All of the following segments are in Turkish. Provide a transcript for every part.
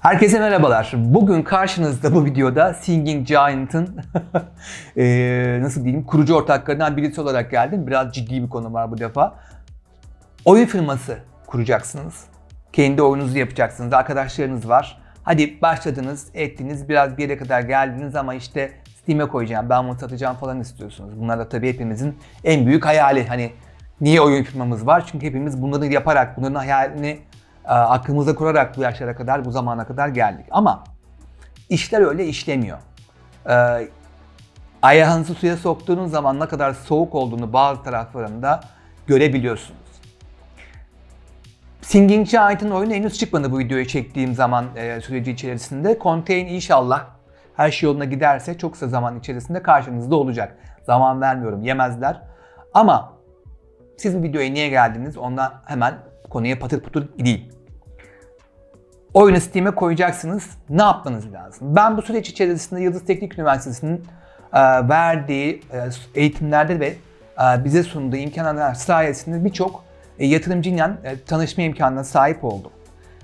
Herkese merhabalar. Bugün karşınızda bu videoda Singing Giant'ın nasıl diyeyim kurucu ortaklarından birisi olarak geldim. Biraz ciddi bir konu var bu defa. Oyun firması kuracaksınız. Kendi oyununuzu yapacaksınız. Arkadaşlarınız var. Hadi başladınız, ettiniz, biraz bir yere kadar geldiniz ama işte Steam'e koyacağım, ben bunu satacağım falan istiyorsunuz. Bunlar da tabii hepimizin en büyük hayali. Hani niye oyun firmamız var? Çünkü hepimiz bunları yaparak, bunların hayalini aklımıza kurarak bu yaşlara kadar, bu zamana kadar geldik. Ama işler öyle işlemiyor. Ayağınızı suya soktuğunuz zaman ne kadar soğuk olduğunu bazı taraflarında görebiliyorsunuz. Singing Giant'ın oyunu henüz çıkmadı bu videoyu çektiğim zaman süreci içerisinde. Contain inşallah her şey yoluna giderse çok kısa zaman içerisinde karşınızda olacak. Zaman vermiyorum, yemezler. Ama siz bu videoya niye geldiniz? Ondan hemen konuya patır putur gideyim. Oyunu Steam'e koyacaksınız. Ne yapmanız lazım? Ben bu süreç içerisinde Yıldız Teknik Üniversitesi'nin verdiği eğitimlerde ve bize sunduğu imkanlar sayesinde birçok yatırımcıyla tanışma imkanına sahip oldum.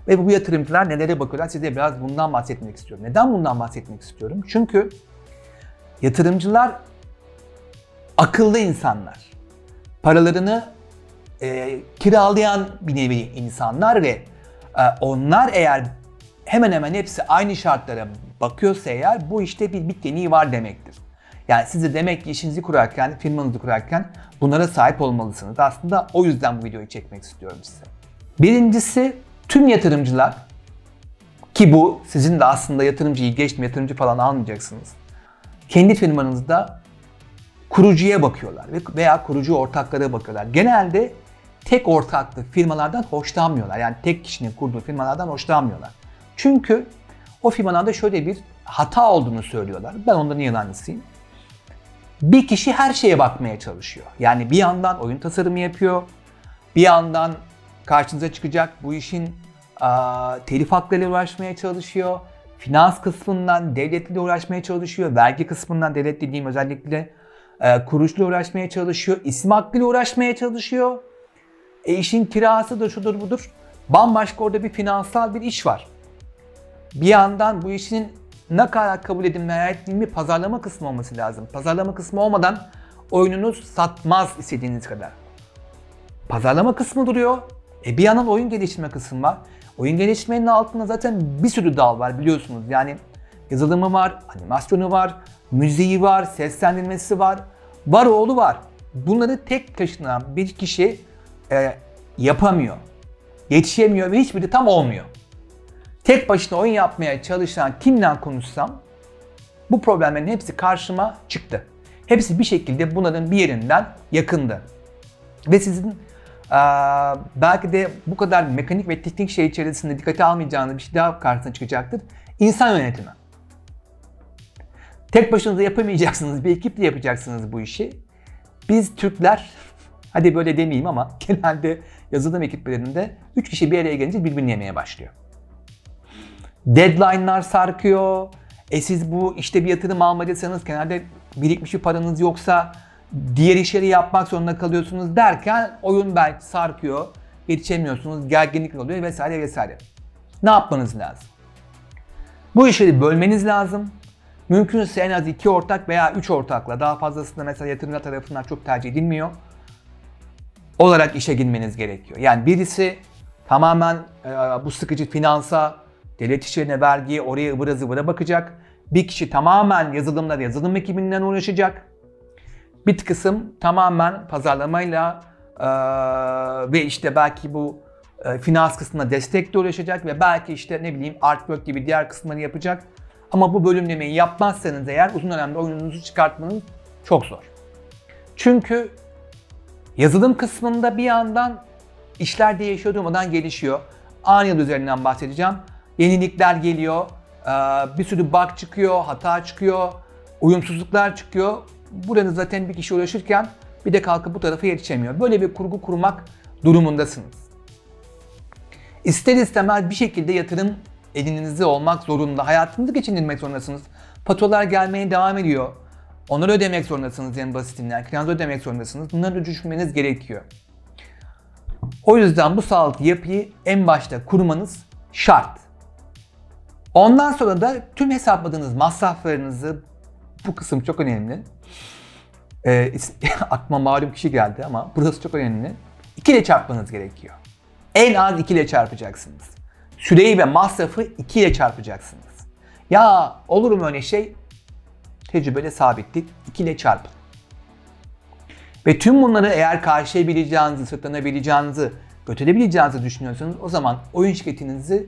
Ve bu yatırımcılar nelere bakıyorlar? Size biraz bundan bahsetmek istiyorum. Neden bundan bahsetmek istiyorum? Çünkü yatırımcılar akıllı insanlar. Paralarını kiralayan bir nevi insanlar ve onlar eğer hemen hemen hepsi aynı şartlara bakıyorsa eğer bu işte bir biteni var demektir. Yani siz de demek ki işinizi kurarken, firmanızı kurarken bunlara sahip olmalısınız. Aslında o yüzden bu videoyu çekmek istiyorum size. Birincisi tüm yatırımcılar ki bu sizin de aslında yatırımcıyı geçtim, yatırımcı falan almayacaksınız. Kendi firmanızda kurucuya bakıyorlar veya kurucu ortaklara bakıyorlar. Genelde tek ortaklı firmalardan hoşlanmıyorlar. Yani tek kişinin kurduğu firmalardan hoşlanmıyorlar. Çünkü o firmalarda şöyle bir hata olduğunu söylüyorlar. Ben onların yalancısıyım. Bir kişi her şeye bakmaya çalışıyor. Yani bir yandan oyun tasarımı yapıyor, bir yandan karşınıza çıkacak bu işin telif haklarıyla uğraşmaya çalışıyor, finans kısmından devletle uğraşmaya çalışıyor, vergi kısmından devlet dediğim özellikle kuruluşla uğraşmaya çalışıyor, isim hakkıyla uğraşmaya çalışıyor. İşin kirası da şudur budur. Bambaşka orada bir finansal bir iş var. Bir yandan bu işin ne kadar kabul edilme, veya edilme pazarlama kısmı olması lazım. Pazarlama kısmı olmadan oyununuz satmaz istediğiniz kadar. Pazarlama kısmı duruyor. Bir yandan oyun geliştirme kısmı var. Oyun geliştirmenin altında zaten bir sürü dal var biliyorsunuz. Yani yazılımı var, animasyonu var, müziği var, seslendirmesi var. Var oğlu var. Bunları tek taşına bir kişi yapamıyor. Yetişemiyor ve hiçbiri tam olmuyor. Tek başına oyun yapmaya çalışan kimle konuşsam bu problemlerin hepsi karşıma çıktı. Hepsi bir şekilde bunların bir yerinden yakındı. Ve sizin belki de bu kadar mekanik ve teknik şey içerisinde dikkate almayacağınız bir şey daha karşısına çıkacaktır. İnsan yönetimi. Tek başınıza yapamayacaksınız, bir ekiple yapacaksınız bu işi. Biz Türkler, hadi böyle demeyeyim ama genelde yazılım ekiplerinde 3 kişi bir araya gelince birbirini yemeye başlıyor. Deadline'lar sarkıyor. Siz bu işte bir yatırım almadıysanız, kenarda birikmiş bir paranız yoksa diğer işleri yapmak zorunda kalıyorsunuz derken oyun belki sarkıyor. Yetişemiyorsunuz, gerginlik oluyor vesaire vesaire. Ne yapmanız lazım? Bu işleri bölmeniz lazım. Mümkünse en az 2 ortak veya 3 ortakla, daha fazlasında mesela yatırımcılar tarafından çok tercih edilmiyor, olarak işe girmeniz gerekiyor. Yani birisi tamamen bu sıkıcı finansa, devlet işlerine, vergiye, oraya ıvıra zıvıra bakacak. Bir kişi tamamen yazılım ekibinden uğraşacak. Bir kısım tamamen pazarlamayla ve işte belki bu finans kısmına destekle uğraşacak ve belki işte ne bileyim artwork gibi diğer kısımları yapacak. Ama bu bölümlemeyi yapmazsanız eğer uzun dönemde oyununuzu çıkartmanız çok zor. Çünkü yazılım kısmında bir yandan işler değişiyor, durmadan gelişiyor. Unreal üzerinden bahsedeceğim. Yenilikler geliyor, bir sürü bug çıkıyor, hata çıkıyor, uyumsuzluklar çıkıyor. Burada zaten bir kişi uğraşırken bir de kalkıp bu tarafa yetişemiyor. Böyle bir kurgu kurmak durumundasınız. İster istemez bir şekilde yatırım elinizde olmak zorunda. Hayatınızı geçindirmek zorundasınız. Faturalar gelmeye devam ediyor. Onları ödemek zorundasınız en basitinden. Kiranızı ödemek zorundasınız. Bunları düşünmeniz gerekiyor. O yüzden bu sağlıklı yapıyı en başta kurmanız şart. Ondan sonra da tüm hesapladığınız masraflarınızı, bu kısım çok önemli. Aklıma malum kişi geldi ama burası çok önemli. 2 ile çarpmanız gerekiyor. En az 2 ile çarpacaksınız. Süreyi ve masrafı 2 ile çarpacaksınız. Ya olur mu öyle şey? Tecrübeyle sabitlik, 2 ile çarpın. Ve tüm bunları eğer karşılayabileceğinizi, sırtlanabileceğinizi, götürebileceğinizi düşünüyorsanız o zaman oyun şirketinizi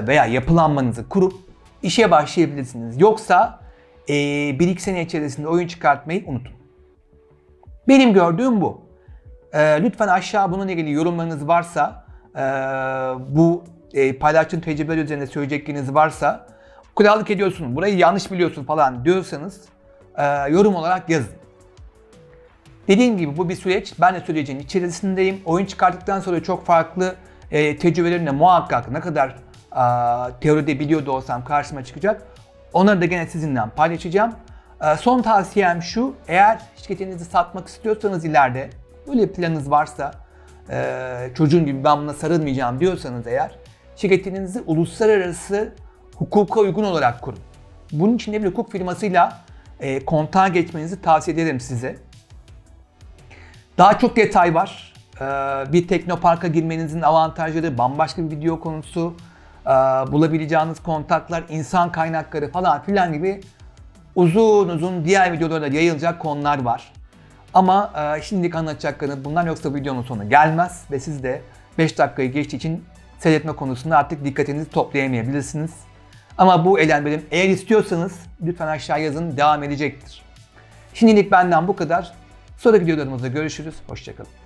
veya yapılanmanızı kurup işe başlayabilirsiniz. Yoksa 1-2 sene içerisinde oyun çıkartmayı unutun. Benim gördüğüm bu. Lütfen aşağı bununla ilgili yorumlarınız varsa, bu paylaştığım tecrübeler üzerinde söyleyecekleriniz varsa, krallık ediyorsun, burayı yanlış biliyorsun falan diyorsanız yorum olarak yazın. Dediğim gibi bu bir süreç. Ben de sürecin içerisindeyim. Oyun çıkarttıktan sonra çok farklı tecrübelerimle muhakkak ne kadar teoride biliyor da olsam karşıma çıkacak. Onları da gene sizinle paylaşacağım. Son tavsiyem şu, eğer şirketinizi satmak istiyorsanız ileride, böyle bir planınız varsa, çocuğun gibi ben buna sarılmayacağım diyorsanız eğer, şirketinizi uluslararası hukuka uygun olarak kurun. Bunun için de bir hukuk firmasıyla kontağa geçmenizi tavsiye ederim size. Daha çok detay var. Bir teknoparka girmenizin avantajları, bambaşka bir video konusu, bulabileceğiniz kontaklar, insan kaynakları falan filan gibi uzun uzun diğer videolarda yayılacak konular var. Ama şimdilik anlatacaklarım bunlar, yoksa videonun sonu gelmez ve siz de 5 dakikayı geçtiği için seyretme konusunda artık dikkatinizi toplayamayabilirsiniz. Ama bu benim. Eğer istiyorsanız lütfen aşağı yazın, devam edecektir. Şimdilik benden bu kadar. Sonraki videolarımızda görüşürüz. Hoşça kalın.